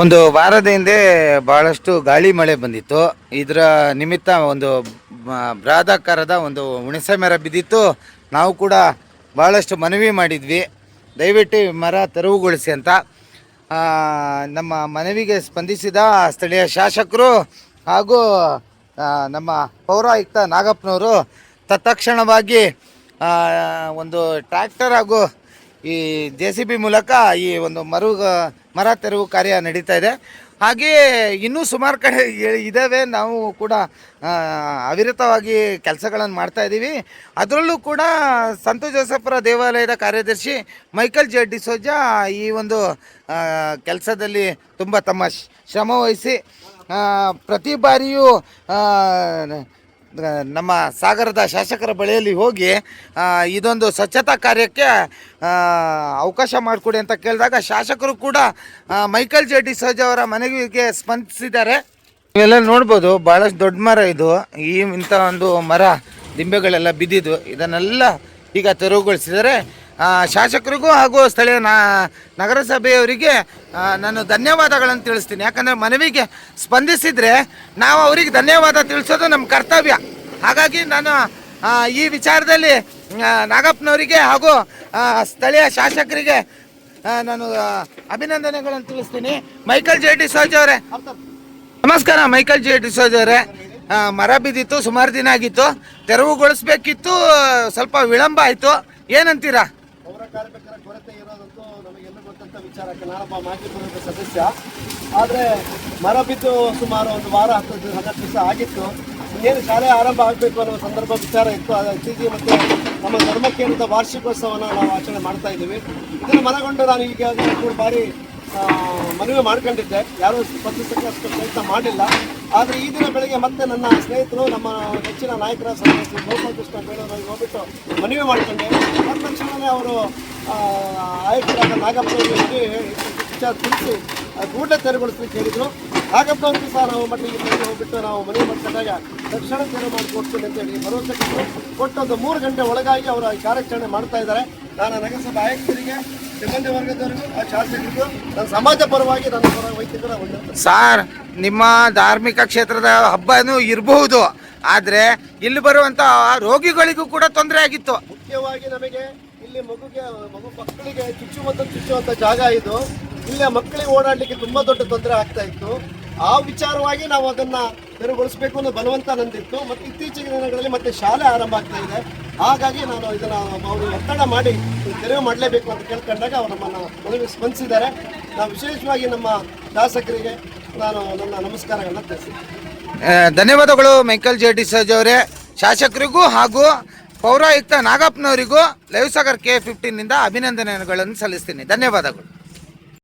ಒಂದು ವಾರದ ಹಿಂದೆ ಬಹಳಷ್ಟು ಗಾಳಿ ಮಳೆ ಬಂದಿತ್ತು. ಇದರ ನಿಮಿತ್ತ ಒಂದು ಬೃಹದಾಕಾರದ ಒಂದು ಹುಣಸೆ ಮರ ಬಿದ್ದಿತ್ತು. ನಾವು ಕೂಡ ಬಹಳಷ್ಟು ಮನವಿ ಮಾಡಿದ್ವಿ, ದಯವಿಟ್ಟು ಮರ ತೆರವುಗೊಳಿಸಿ ಅಂತ. ನಮ್ಮ ಮನವಿಗೆ ಸ್ಪಂದಿಸಿದ ಸ್ಥಳೀಯ ಶಾಸಕರು ಹಾಗೂ ನಮ್ಮ ಪೌರಾಯುಕ್ತ ನಾಗಪ್ಪನವರು ತತ್ಕ್ಷಣವಾಗಿ ಒಂದು ಟ್ರ್ಯಾಕ್ಟರ್ ಹಾಗೂ ಈ JCB ಮೂಲಕ ಈ ಒಂದು ಮರ ತೆರವು ಕಾರ್ಯ ನಡೀತಾ ಇದೆ. ಹಾಗೆಯೇ ಇನ್ನೂ ಸುಮಾರು ಕಡೆ ಇದ್ದಾವೆ. ನಾವು ಕೂಡ ಅವಿರತವಾಗಿ ಕೆಲಸಗಳನ್ನು ಮಾಡ್ತಾ ಇದ್ದೀವಿ. ಅದರಲ್ಲೂ ಕೂಡ ಸಂತ ಜೋಸಫರ ದೇವಾಲಯದ ಕಾರ್ಯದರ್ಶಿ ಮೈಕಲ್ ಜೆ ಡಿಸೋಜಾ ಈ ಒಂದು ಕೆಲಸದಲ್ಲಿ ತುಂಬ ತಮ್ಮ ಶ್ರಮ ವಹಿಸಿ ಪ್ರತಿ ಬಾರಿಯೂ ನಮ್ಮ ಸಾಗರದ ಶಾಸಕರ ಬಳಿಯಲ್ಲಿ ಹೋಗಿ ಇದೊಂದು ಸ್ವಚ್ಛತಾ ಕಾರ್ಯಕ್ಕೆ ಅವಕಾಶ ಮಾಡಿಕೊಡಿ ಅಂತ ಕೇಳಿದಾಗ ಶಾಸಕರು ಕೂಡ ಮೈಕಲ್ ಜೆ ಡಿಸೋಜಾ ಅವರ ಮನವಿಗೆ ಸ್ಪಂದಿಸಿದ್ದಾರೆ. ನೀವೆಲ್ಲ ನೋಡ್ಬೋದು, ಭಾಳಷ್ಟು ದೊಡ್ಡ ಮರ ಇದು. ಇಂಥ ಒಂದು ಮರ ದಿಂಬೆಗಳೆಲ್ಲ ಬಿದ್ದಿದ್ದು, ಇದನ್ನೆಲ್ಲ ಈಗ ತೆರವುಗೊಳಿಸಿದ್ದಾರೆ. ಶಾಸಕರಿಗೂ ಹಾಗೂ ಸ್ಥಳೀಯ ನಗರಸಭೆಯವರಿಗೆ ನಾನು ಧನ್ಯವಾದಗಳನ್ನು ತಿಳಿಸ್ತೀನಿ. ಯಾಕಂದರೆ ಮನವಿಗೆ ಸ್ಪಂದಿಸಿದರೆ ನಾವು ಅವರಿಗೆ ಧನ್ಯವಾದ ತಿಳಿಸೋದು ನಮ್ಮ ಕರ್ತವ್ಯ. ಹಾಗಾಗಿ ನಾನು ಈ ವಿಚಾರದಲ್ಲಿ ನಾಗಪ್ಪನವರಿಗೆ ಹಾಗೂ ಸ್ಥಳೀಯ ಶಾಸಕರಿಗೆ ನಾನು ಅಭಿನಂದನೆಗಳನ್ನು ತಿಳಿಸ್ತೀನಿ. ಮೈಕಲ್ ಜೆ ಡಿಸೋಜಾ ಅವರೇ ನಮಸ್ಕಾರ. ಮೈಕಲ್ ಜೆ ಡಿಸೋಜಾ ಅವರೇ, ಮರ ಬಿದ್ದಿತ್ತು, ಸುಮಾರು ದಿನ ಆಗಿತ್ತು, ತೆರವುಗೊಳಿಸ್ಬೇಕಿತ್ತು, ಸ್ವಲ್ಪ ವಿಳಂಬ ಆಯಿತು, ಏನಂತೀರಾ? ಪೌರ ಕಾರ್ಮಿಕರ ಕೊರತೆ ಇರೋದಂತೂ ನಮಗೆಲ್ಲ ಗೊತ್ತಂತ ವಿಚಾರಕ್ಕೆ ನಾನೊಬ್ಬ ಮಾಜಿ ಪುರದ ಸದಸ್ಯ. ಆದರೆ ಮರ ಬಿದ್ದು ಸುಮಾರು ಒಂದು ವಾರ 10-12 ದಿವಸ ಆಗಿತ್ತು. ಏನು ಶಾಲೆ ಆರಂಭ ಆಗಬೇಕು ಅನ್ನೋ ಸಂದರ್ಭ ವಿಚಾರ ಇತ್ತು. ಅತಿಥಿ ಮತ್ತು ನಮ್ಮ ಧರ್ಮಕೇಂದ್ರದ ವಾರ್ಷಿಕೋತ್ಸವನ ನಾವು ಆಚರಣೆ ಮಾಡ್ತಾ ಇದ್ದೀವಿ. ಇದನ್ನು ಮನಗೊಂಡು ನಾನು ಈಗ 2 ಬಾರಿ ಮನವಿ ಮಾಡ್ಕೊಂಡಿದ್ದೆ. ಯಾರೂ ಸ್ಪಂದಿಸಕ್ಕೆ ಅಷ್ಟು ಪ್ರಯತ್ನ ಮಾಡಿಲ್ಲ. ಆದರೆ ಈ ದಿನ ಬೆಳಗ್ಗೆ ಮತ್ತೆ ನನ್ನ ಸ್ನೇಹಿತರು, ನಮ್ಮ ನೆಚ್ಚಿನ ನಾಯಕರ ಸದಸ್ಯರು ಗೋಪಾಲಕೃಷ್ಣ ಬೇಳೂರಿಗೆ ಹೋಗ್ಬಿಟ್ಟು ಮನವಿ ಮಾಡ್ಕೊಂಡೆ. ತಕ್ಷಣವೇ ಅವರು ಆಯುಕ್ತರಾದ ನಾಗಪ್ಪನವರಿಗೆ ವಿಚಾರ ತಿಳಿಸಿ ಕೂಡಲೇ ತೆರವುಗೊಳಿಸ್ಲಿಕ್ಕೆ ಹೇಳಿದರು. ನಾಗಪ್ಪನವ್ರಿಗೂ ಸಹ ನಾವು ಮಟ್ಟಿಗೆ ಹೋಗ್ಬಿಟ್ಟು ನಾವು ಮನವಿ ಮಾಡ್ಕೊಂಡಾಗ ತಕ್ಷಣ ತೆರವು ಮಾಡಿಕೊಡ್ತೀನಿ ಅಂತೇಳಿ ಭರವಸೆ ಕೊಟ್ಟು ಒಂದು 3 ಗಂಟೆ ಒಳಗಾಗಿ ಅವರ ಕಾರ್ಯಾಚರಣೆ ಮಾಡ್ತಾ ಇದ್ದಾರೆ. ನಾನು ನಗರಸಭೆ ಆಯುಕ್ತರಿಗೆ, ಸಿಬ್ಬಂದಿ ವರ್ಗದವರಿಗೂ, ಆ ಶಾಸಕರಿಗೂ ನನ್ನ ಸಮಾಜ ಪರವಾಗಿ ನನ್ನ ಪರ ವೈದ್ಯಕರ ಒಳ್ಳೆಯ ಸಾರ್, ನಿಮ್ಮ ಧಾರ್ಮಿಕ ಕ್ಷೇತ್ರದ ಹಬ್ಬನೂ ಇರಬಹುದು, ಆದರೆ ಇಲ್ಲಿ ಬರುವಂಥ ರೋಗಿಗಳಿಗೂ ಕೂಡ ತೊಂದರೆ ಆಗಿತ್ತು. ಮುಖ್ಯವಾಗಿ ನಮಗೆ ಇಲ್ಲಿ ಮಗು ಮಕ್ಕಳಿಗೆ ಚುಚ್ಚುವಂಥ ಜಾಗ ಇದು. ಇಲ್ಲಿ ಮಕ್ಕಳಿಗೆ ಓಡಾಡಲಿಕ್ಕೆ ತುಂಬ ದೊಡ್ಡ ತೊಂದರೆ ಆಗ್ತಾ ಇತ್ತು. ಆ ವಿಚಾರವಾಗಿ ನಾವು ಅದನ್ನು ತೆರವುಗೊಳಿಸಬೇಕು ಅನ್ನೋ ಬಲವಂತ ನಂದಿತ್ತು. ಮತ್ತು ಇತ್ತೀಚಿನ ದಿನಗಳಲ್ಲಿ ಮತ್ತೆ ಶಾಲೆ ಆರಂಭ ಆಗ್ತಾ ಇದೆ. ಹಾಗಾಗಿ ನಾನು ಇದನ್ನು ಅವರು ಒತ್ತಡ ಮಾಡಿ ತೆರವು ಮಾಡಲೇಬೇಕು ಅಂತ ಕೇಳ್ಕೊಂಡಾಗ ಅವರು ನಮ್ಮನ್ನು ಮನವಿ ಸ್ಪಂದಿಸಿದ್ದಾರೆ. ನಾವು ವಿಶೇಷವಾಗಿ ನಮ್ಮ ಶಾಸಕರಿಗೆ ನಾನು ನನ್ನ ನಮಸ್ಕಾರಗಳನ್ನ ತಿಳಿಸಿದ್ದೀನಿ. ಧನ್ಯವಾದಗಳು ಮೈಕಲ್ ಜೆ ಡಿಸೋಜಾ ಅವರೇ. ಶಾಸಕರಿಗೂ ಹಾಗೂ ಪೌರಾಯುಕ್ತ ನಾಗಪ್ಪನವರಿಗೂ ಲೈವ್ ಸಾಗರ್ K15 ನಿಂದ ಅಭಿನಂದನೆಗಳನ್ನು ಸಲ್ಲಿಸ್ತೀನಿ. ಧನ್ಯವಾದಗಳು.